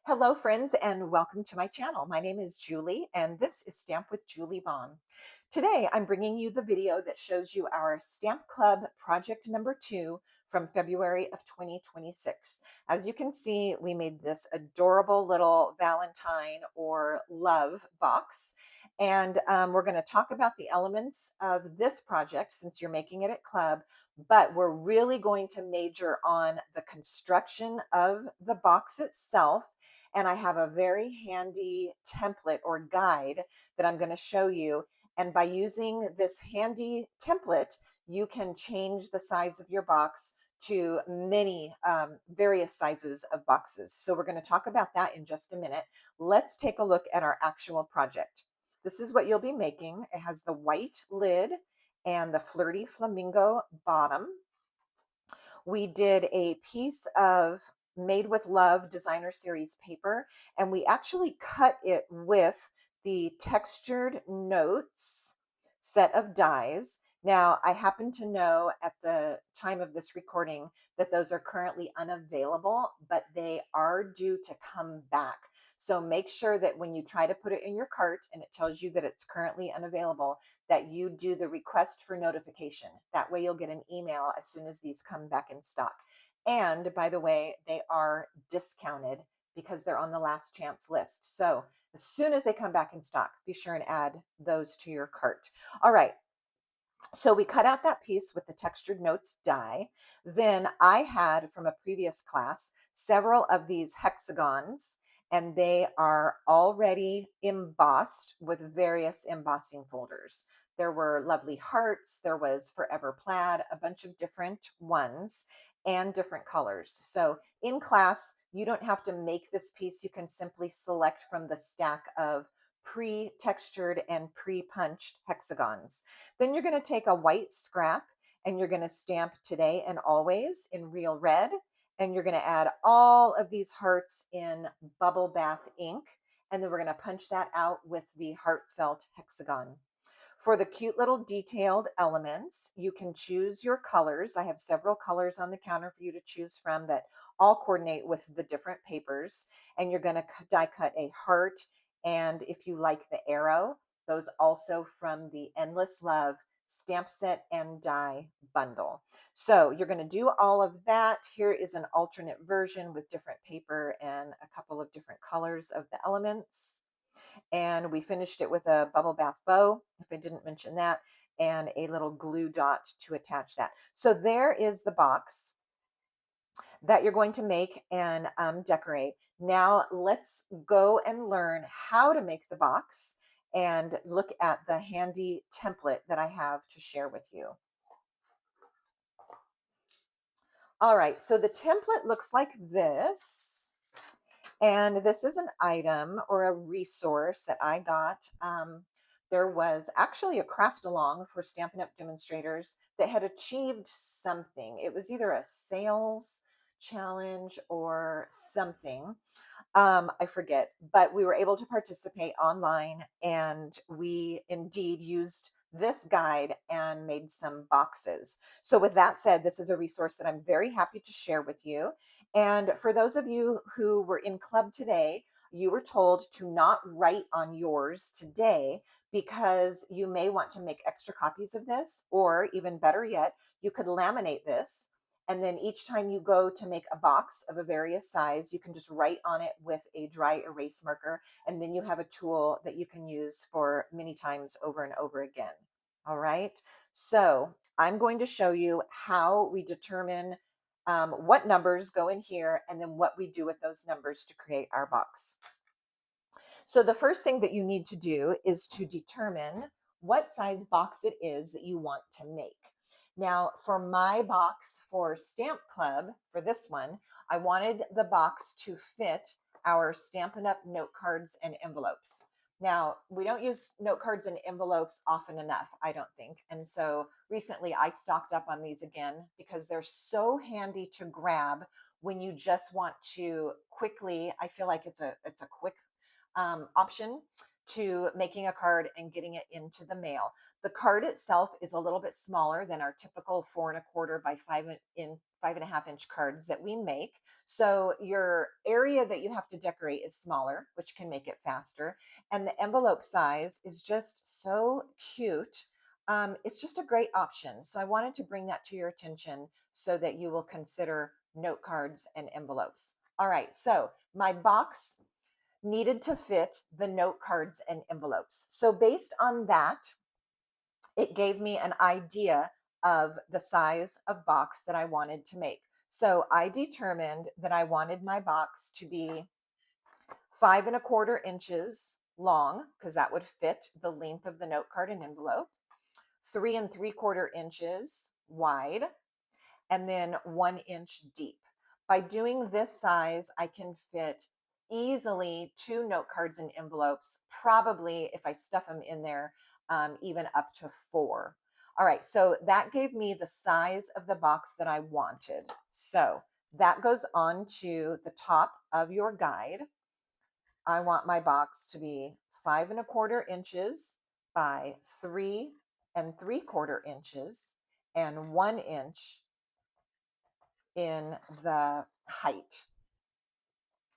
Hello, friends, and welcome to my channel. My name is Julie, and this is Stamp with Julie Baum. Today, I'm bringing you the video that shows you our Stamp Club project number 2 from February of 2026. As you can see, we made this adorable little Valentine or love box, and we're going to talk about the elements of this project since you're making it at Club, but we're really going to major on the construction of the box itself, and I have a very handy template or guide that I'm going to show you. And by using this handy template, you can change the size of your box to many various sizes of boxes. So we're going to talk about that in just a minute. Let's take a look at our actual project. This is what you'll be making. It has the white lid and the flirty flamingo bottom. We did a piece of Made with Love designer series paper, and we actually cut it with the textured notes set of dies. Now, I happen to know at the time of this recording that those are currently unavailable, but they are due to come back. So make sure that when you try to put it in your cart and it tells you that it's currently unavailable, that you do the request for notification. That way you'll get an email as soon as these come back in stock. And by the way, they are discounted because they're on the last chance list. So as soon as they come back in stock, be sure and add those to your cart. All right. So we cut out that piece with the textured notes die. Then I had from a previous class several of these hexagons, and they are already embossed with various embossing folders. There were lovely hearts, there was forever plaid, a bunch of different ones and different colors. So in class, you don't have to make this piece. You can simply select from the stack of pre-textured and pre-punched hexagons. Then you're going to take a white scrap and you're going to stamp Today and Always in real red. And you're going to add all of these hearts in bubble bath ink. And then we're going to punch that out with the heartfelt hexagon. For the cute little detailed elements, you can choose your colors. I have several colors on the counter for you to choose from that all coordinate with the different papers. And you're going to die cut a heart. And if you like the arrow, those also from the Endless Love stamp set and die bundle. So you're going to do all of that. Here is an alternate version with different paper and a couple of different colors of the elements. And we finished it with a bubble bath bow, if I didn't mention that, and a little glue dot to attach that. So there is the box that you're going to make and decorate. Now let's go and learn how to make the box and look at the handy template that I have to share with you. All right, so the template looks like this. And this is an item or a resource that I got. There was actually a craft along for Stampin' Up! Demonstrators that had achieved something. It was either a sales challenge or something. I forget, but we were able to participate online and we indeed used this guide and made some boxes. So, with that said, this is a resource that I'm very happy to share with you. And for those of you who were in club today, you were told to not write on yours today because you may want to make extra copies of this, or even better yet, you could laminate this. And then each time you go to make a box of a various size, you can just write on it with a dry erase marker. And then you have a tool that you can use for many times over and over again. All right. So I'm going to show you how we determine what numbers go in here and then what we do with those numbers to create our box. So the first thing that you need to do is to determine what size box it is that you want to make. Now, for my box for Stamp Club, for this one, I wanted the box to fit our Stampin' Up! Note cards and envelopes. Now, we don't use note cards and envelopes often enough, I don't think. And so recently I stocked up on these again because they're so handy to grab when you just want to quickly, I feel like it's a quick option to making a card and getting it into the mail. The card itself is a little bit smaller than our typical 4 1/4 by 5.5 inch cards that we make. So your area that you have to decorate is smaller, which can make it faster. And the envelope size is just so cute. It's just a great option. So I wanted to bring that to your attention so that you will consider note cards and envelopes. All right, so my box needed to fit the note cards and envelopes. So based on that, it gave me an idea of the size of box that I wanted to make. So I determined that I wanted my box to be 5 1/4 inches long, because that would fit the length of the note card and envelope, 3 3/4 inches wide, and then 1 inch deep. By doing this size, I can fit easily 2 note cards and envelopes, probably if I stuff them in there, even up to 4. All right, so that gave me the size of the box that I wanted. So that goes on to the top of your guide. I want my box to be 5 1/4 inches by 3 3/4 inches and 1 inch in the height.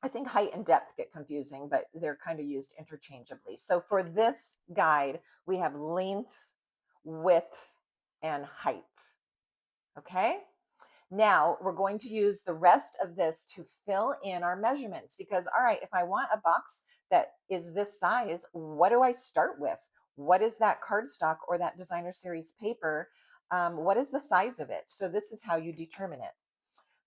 I think height and depth get confusing, but they're kind of used interchangeably. So for this guide, we have length, width, and height. Okay. Now we're going to use the rest of this to fill in our measurements because, all right, if I want a box that is this size, what do I start with? What is that cardstock or that designer series paper? What is the size of it? So this is how you determine it.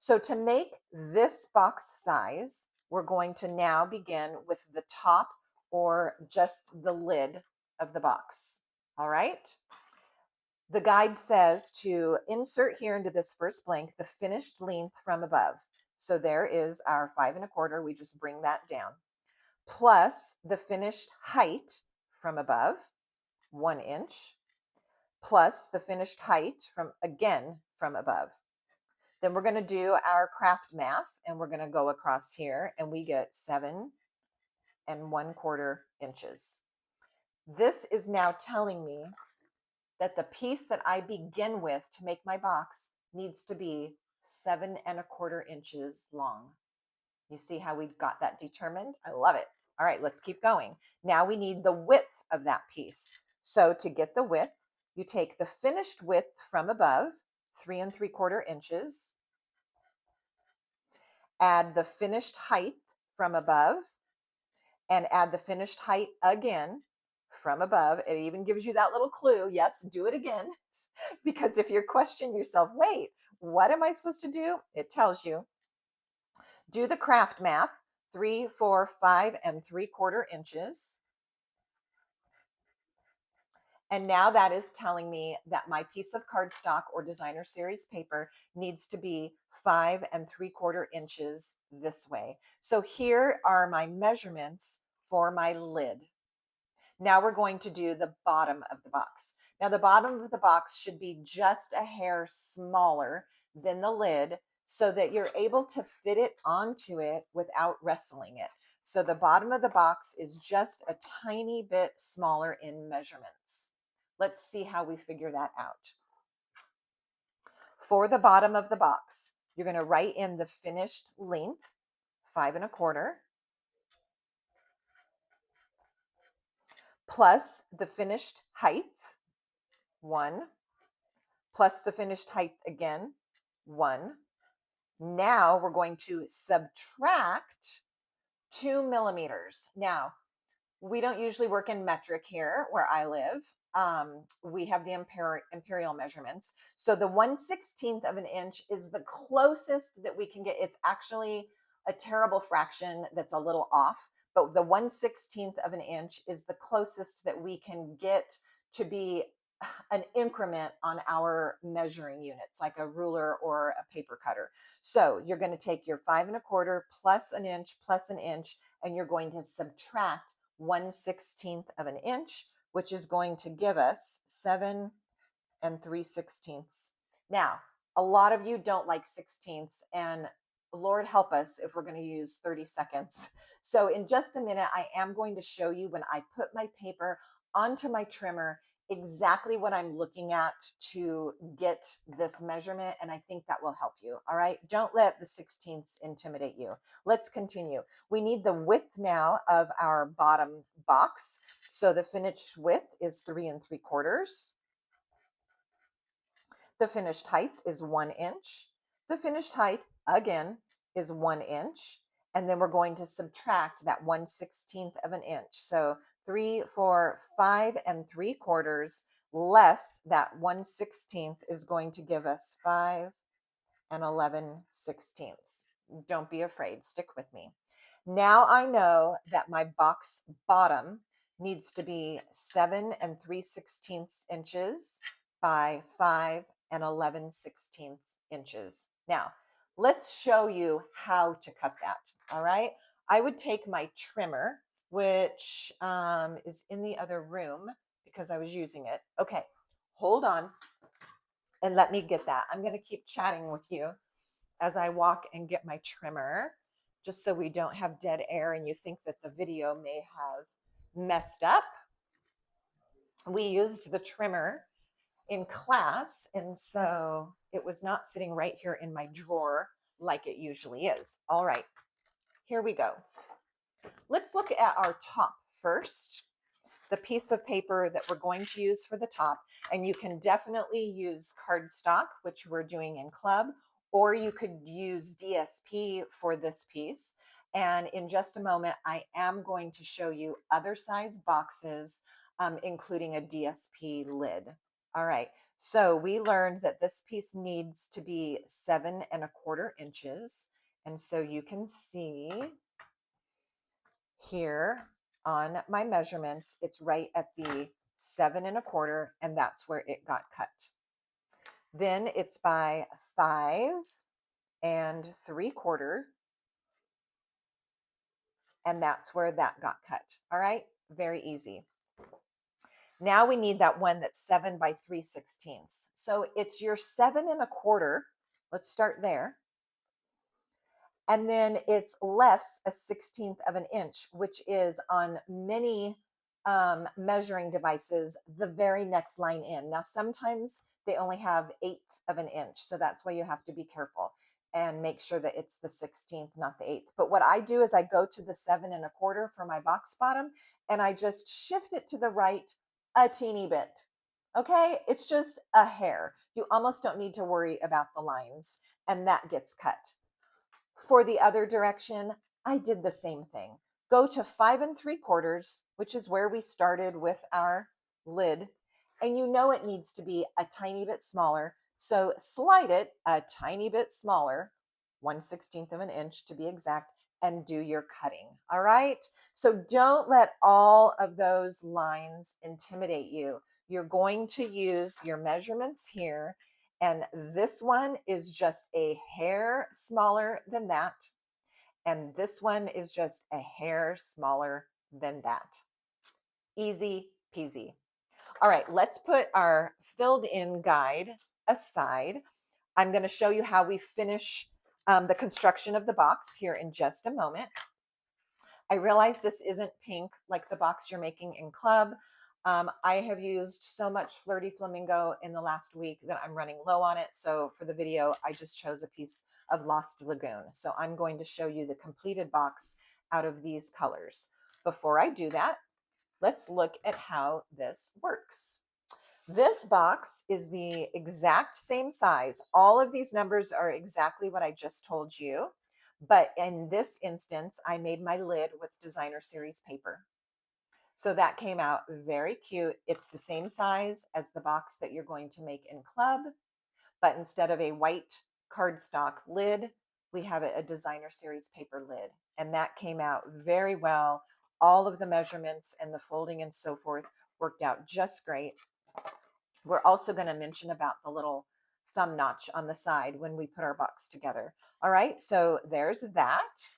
So to make this box size, we're going to now begin with the top or just the lid of the box. All right. The guide says to insert here into this first blank the finished length from above. So there is our 5 1/4. We just bring that down. Plus the finished height from above, 1 inch, plus the finished height from above. Then we're going to do our craft math and we're going to go across here and we get 7 1/4 inches. This is now telling me that the piece that I begin with to make my box needs to be 7 1/4 inches long. You see how we got that determined? I love it. All right, let's keep going. Now we need the width of that piece. So to get the width, you take the finished width from above, 3 3/4 inches, add the finished height from above, and add the finished height again from above. It even gives you that little clue. Yes, do it again. Because if you're questioning yourself, wait, what am I supposed to do? It tells you. Do the craft math, 3, 4, 5 3/4 inches. And now that is telling me that my piece of cardstock or designer series paper needs to be 5 3/4 inches this way. So here are my measurements for my lid. Now we're going to do the bottom of the box. Now the bottom of the box should be just a hair smaller than the lid so that you're able to fit it onto it without wrestling it. So the bottom of the box is just a tiny bit smaller in measurements. Let's see how we figure that out. For the bottom of the box, you're going to write in the finished length, 5 1/4, plus the finished height, 1, plus the finished height again, 1. Now we're going to subtract 2 millimeters. Now, we don't usually work in metric here where I live. We have the imperial measurements. So the 1/16 of an inch is the closest that we can get. It's actually a terrible fraction that's a little off, but the 1/16 of an inch is the closest that we can get to be an increment on our measuring units, like a ruler or a paper cutter. So you're going to take your 5 1/4 plus an inch plus an inch, and you're going to subtract 1/16 of an inch, which is going to give us 7 3/16. Now, a lot of you don't like sixteenths, and Lord help us if we're going to use 30 seconds. So in just a minute, I am going to show you when I put my paper onto my trimmer, exactly what I'm looking at to get this measurement. And I think that will help you. All right. Don't let the 16ths intimidate you. Let's continue. We need the width now of our bottom box. So the finished width is 3 3/4. The finished height is 1 inch. The finished height, again, is 1 inch. And then we're going to subtract that 1/16 of an inch. So 3, 4, 5 3/4 less that 1/16 is going to give us 5 11/16. Don't be afraid, stick with me. Now I know that my box bottom needs to be 7 3/16 inches by 5 11/16 inches. Now, let's show you how to cut that. All right. I would take my trimmer, which is in the other room because I was using it. Okay, hold on and let me get that. I'm going to keep chatting with you as I walk and get my trimmer, just so we don't have dead air and you think that the video may have messed up. We used the trimmer in class, and so it was not sitting right here in my drawer like it usually is. All right, here we go. Let's look at our top first, the piece of paper that we're going to use for the top. And you can definitely use cardstock, which we're doing in club, or you could use DSP for this piece. And in just a moment, I am going to show you other size boxes, including a DSP lid. All right, so we learned that this piece needs to be 7 1/4 inches. And so you can see here on my measurements, it's right at the 7 1/4, and that's where it got cut. Then it's by 5 3/4, and that's where that got cut. All right, very easy. Now we need that one that's 7 3/16. So it's your 7 1/4. Let's start there. And then it's less a 16th of an inch, which is on many measuring devices the very next line in. Now, sometimes they only have 1/8 of an inch, so that's why you have to be careful and make sure that it's the 16th, not the 8th. But what I do is I go to the 7 1/4 for my box bottom, and I just shift it to the right a teeny bit. Okay, it's just a hair. You almost don't need to worry about the lines, and that gets cut. For the other direction, I did the same thing. Go to 5 3/4, which is where we started with our lid. And you know it needs to be a tiny bit smaller. So slide it a tiny bit smaller, 1/16 of an inch to be exact, and do your cutting. All right. So don't let all of those lines intimidate you. You're going to use your measurements here, and this one is just a hair smaller than that. And this one is just a hair smaller than that. Easy peasy. All right, let's put our filled in guide aside. I'm going to show you how we finish the construction of the box here in just a moment. I realize this isn't pink like the box you're making in club. I have used so much Flirty Flamingo in the last week that I'm running low on it. So for the video, I just chose a piece of Lost Lagoon. So I'm going to show you the completed box out of these colors. Before I do that, let's look at how this works. This box is the exact same size. All of these numbers are exactly what I just told you. But in this instance, I made my lid with designer series paper. So that came out very cute. It's the same size as the box that you're going to make in club, but instead of a white cardstock lid, we have a designer series paper lid. And that came out very well. All of the measurements and the folding and so forth worked out just great. We're also going to mention about the little thumb notch on the side when we put our box together. All right, so there's that.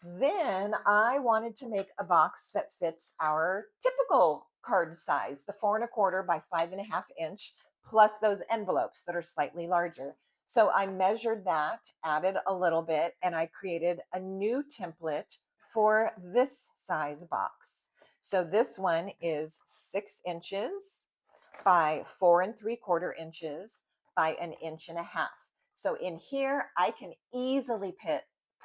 Then I wanted to make a box that fits our typical card size, the 4 1/4 by 5 1/2 inch, plus those envelopes that are slightly larger. So I measured that, added a little bit, and I created a new template for this size box. So this one is 6 inches by 4 3/4 inches by 1.5 inches. So in here, I can easily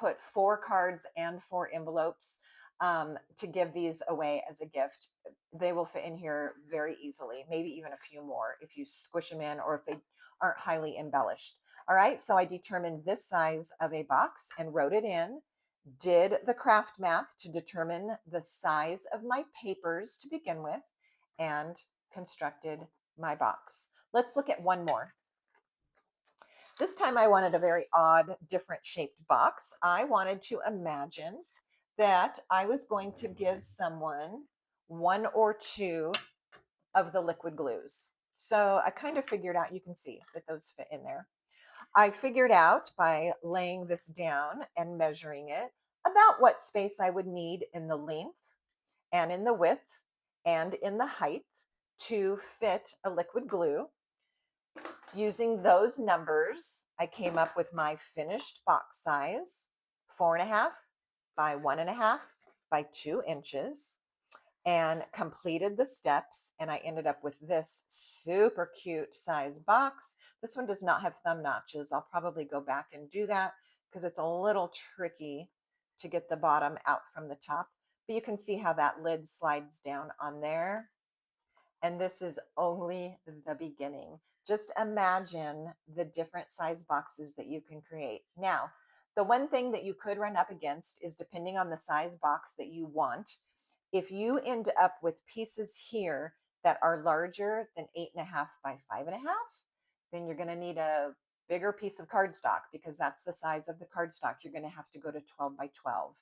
put 4 cards and 4 envelopes to give these away as a gift. They will fit in here very easily, maybe even a few more if you squish them in or if they aren't highly embellished. All right, so I determined this size of a box and wrote it in, did the craft math to determine the size of my papers to begin with, and constructed my box. Let's look at one more. This time I wanted a very odd, different shaped box. I wanted to imagine that I was going to give someone one or two of the liquid glues. So I kind of figured out, you can see that those fit in there. I figured out by laying this down and measuring it about what space I would need in the length and in the width and in the height to fit a liquid glue. Using those numbers, I came up with my finished box size, 4.5 by 1.5 by 2 inches, and completed the steps. And I ended up with this super cute size box. This one does not have thumb notches. I'll probably go back and do that because it's a little tricky to get the bottom out from the top. But you can see how that lid slides down on there. And this is only the beginning. Just imagine the different size boxes that you can create. Now, the one thing that you could run up against is, depending on the size box that you want, if you end up with pieces here that are larger than 8.5 by 5.5, then you're going to need a bigger piece of cardstock, because that's the size of the cardstock. You're going to have to go to 12 by 12.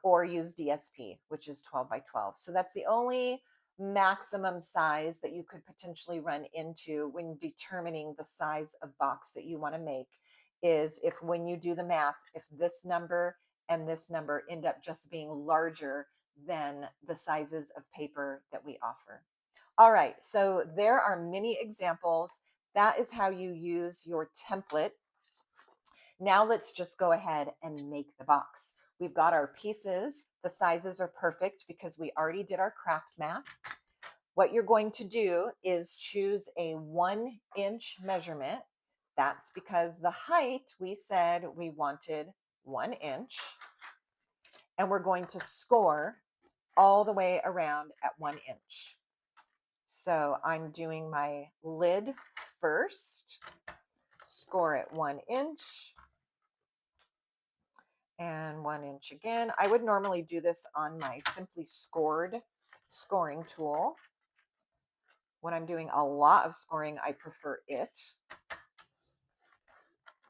Or use DSP, which is 12 by 12. So that's the only maximum size that you could potentially run into when determining the size of box that you want to make, is if, when you do the math, if this number and this number end up just being larger than the sizes of paper that we offer. All right, so there are many examples. That is how you use your template. Now let's just go ahead and make the box. We've got our pieces. The sizes are perfect because we already did our craft math. What you're going to do is choose a 1 inch measurement. That's because the height, we said we wanted 1 inch. And we're going to score all the way around at 1 inch. So I'm doing my lid first, score at 1 inch. And 1 inch again. I would normally do this on my Simply Scored scoring tool. When I'm doing a lot of scoring, I prefer it,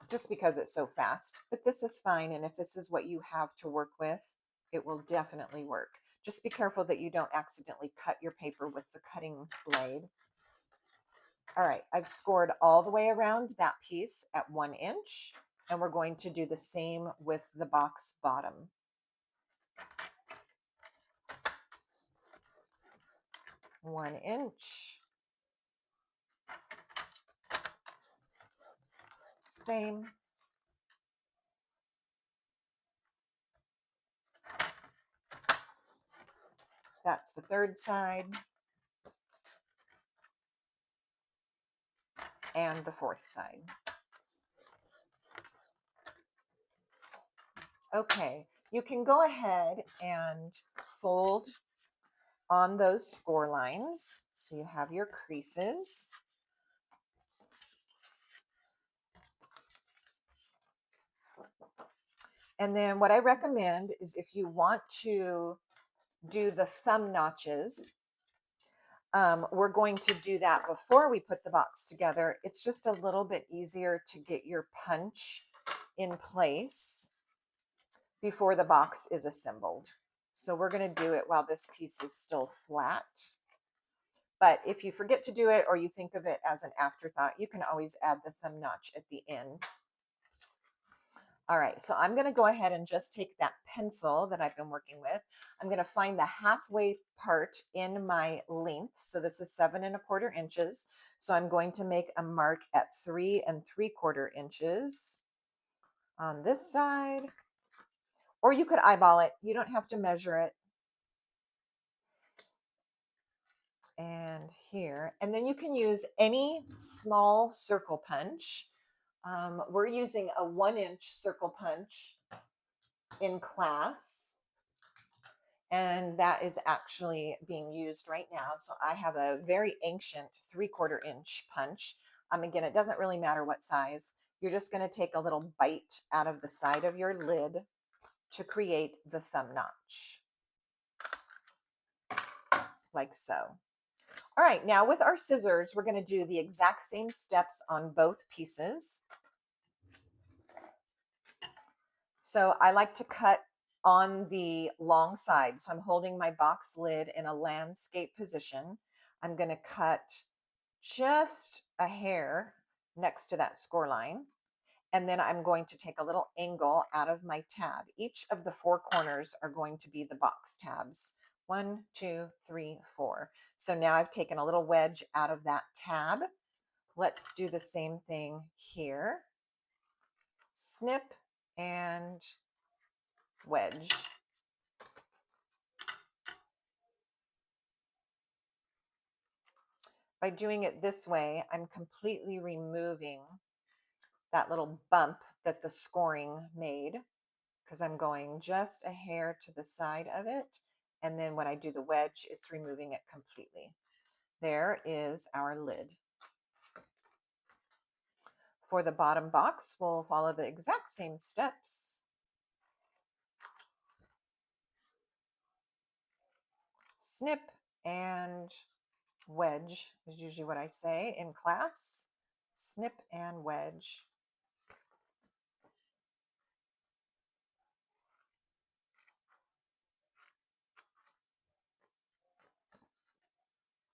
just because it's so fast. But this is fine, and if this is what you have to work with, it will definitely work. Just be careful that you don't accidentally cut your paper with the cutting blade. All right, I've scored all the way around that piece at 1 inch, and we're going to do the same with the box bottom. 1 inch. Same. That's the third side. And the fourth side. Okay, you can go ahead and fold on those score lines. So you have your creases. And then what I recommend is, if you want to do the thumb notches, we're going to do that before we put the box together. It's just a little bit easier to get your punch in place before the box is assembled. So we're going to do it while this piece is still flat. But if you forget to do it, or you think of it as an afterthought, you can always add the thumb notch at the end. All right, so I'm going to go ahead and just take that pencil that I've been working with. I'm going to find the halfway part in my length. So this is 7¼ inches. So I'm going to make a mark at 3¾ inches on this side, or you could eyeball it. You don't have to measure it. And here, and then you can use any small circle punch. We're using a 1-inch circle punch in class, and that is actually being used right now. So I have a very ancient 3/4 inch punch. Again, it doesn't really matter what size. You're just going to take a little bite out of the side of your lid to create the thumb notch, like so. All right, now with our scissors, we're going to do the exact same steps on both pieces. So I like to cut on the long side. So I'm holding my box lid in a landscape position. I'm going to cut just a hair next to that score line. And then I'm going to take a little angle out of my tab. Each of the 4 corners are going to be the box tabs. 1, 2, 3, 4. So now I've taken a little wedge out of that tab. Let's do the same thing here. Snip and wedge. By doing it this way, I'm completely removing that little bump that the scoring made, because I'm going just a hair to the side of it. And then when I do the wedge, it's removing it completely. There is our lid. For the bottom box, we'll follow the exact same steps. Snip and wedge is usually what I say in class. Snip and wedge.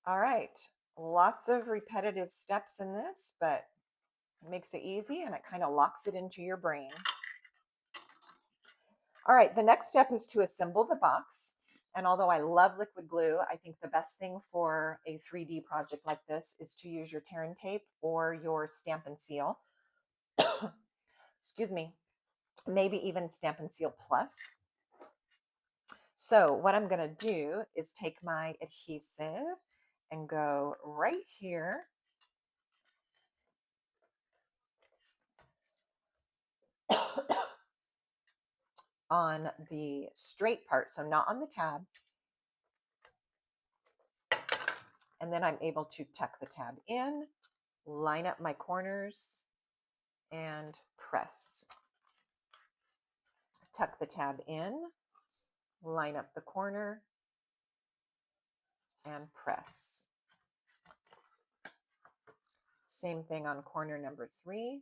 All right, lots of repetitive steps in this, but it makes it easy and it kind of locks it into your brain. All right, the next step is to assemble the box. And although I love liquid glue, I think the best thing for a 3D project like this is to use your tear and tape or your Stampin' Seal. Excuse me, maybe even Stampin' Seal Plus. So what I'm going to do is take my adhesive and go right here on the straight part, so not on the tab. And then I'm able to tuck the tab in, line up my corners, and press. Tuck the tab in, line up the corner, and press. Same thing on corner number 3.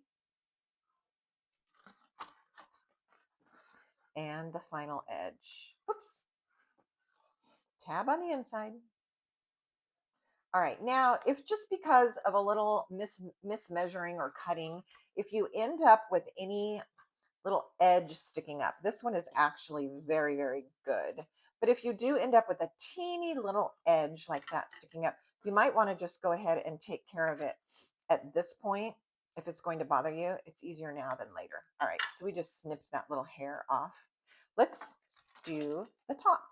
And the final edge. Oops. Tab on the inside. All right, now if just because of a little mismeasuring or cutting, if you end up with any little edge sticking up, this one is actually very, very good. But if you do end up with a teeny little edge like that sticking up, you might want to just go ahead and take care of it at this point. If it's going to bother you, it's easier now than later. All right, so we just snipped that little hair off. Let's do the top.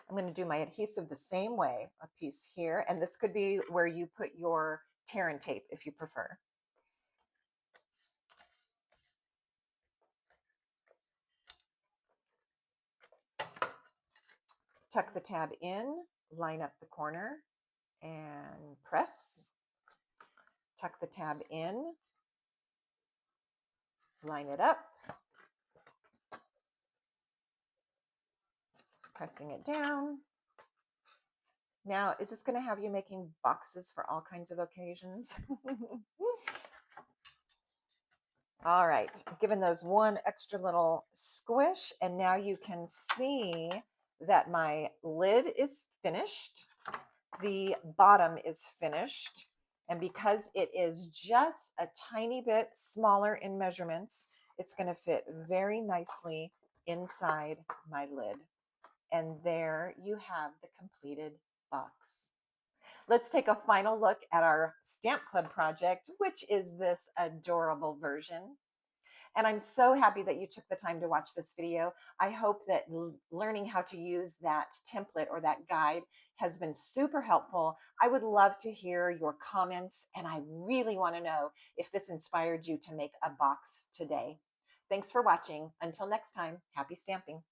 I'm going to do my adhesive the same way, a piece here, and this could be where you put your tear and tape if you prefer. Tuck the tab in, line up the corner, and press. Tuck the tab in, line it up, pressing it down. Now, is this going to have you making boxes for all kinds of occasions? All right, given those one extra little squish, and now you can see that my lid is finished. The bottom is finished. And because it is just a tiny bit smaller in measurements, it's going to fit very nicely inside my lid. And there you have the completed box. Let's take a final look at our Stamp Club project, which is this adorable version. And I'm so happy that you took the time to watch this video. I hope that learning how to use that template or that guide has been super helpful. I would love to hear your comments, and I really want to know if this inspired you to make a box today. Thanks for watching. Until next time, happy stamping.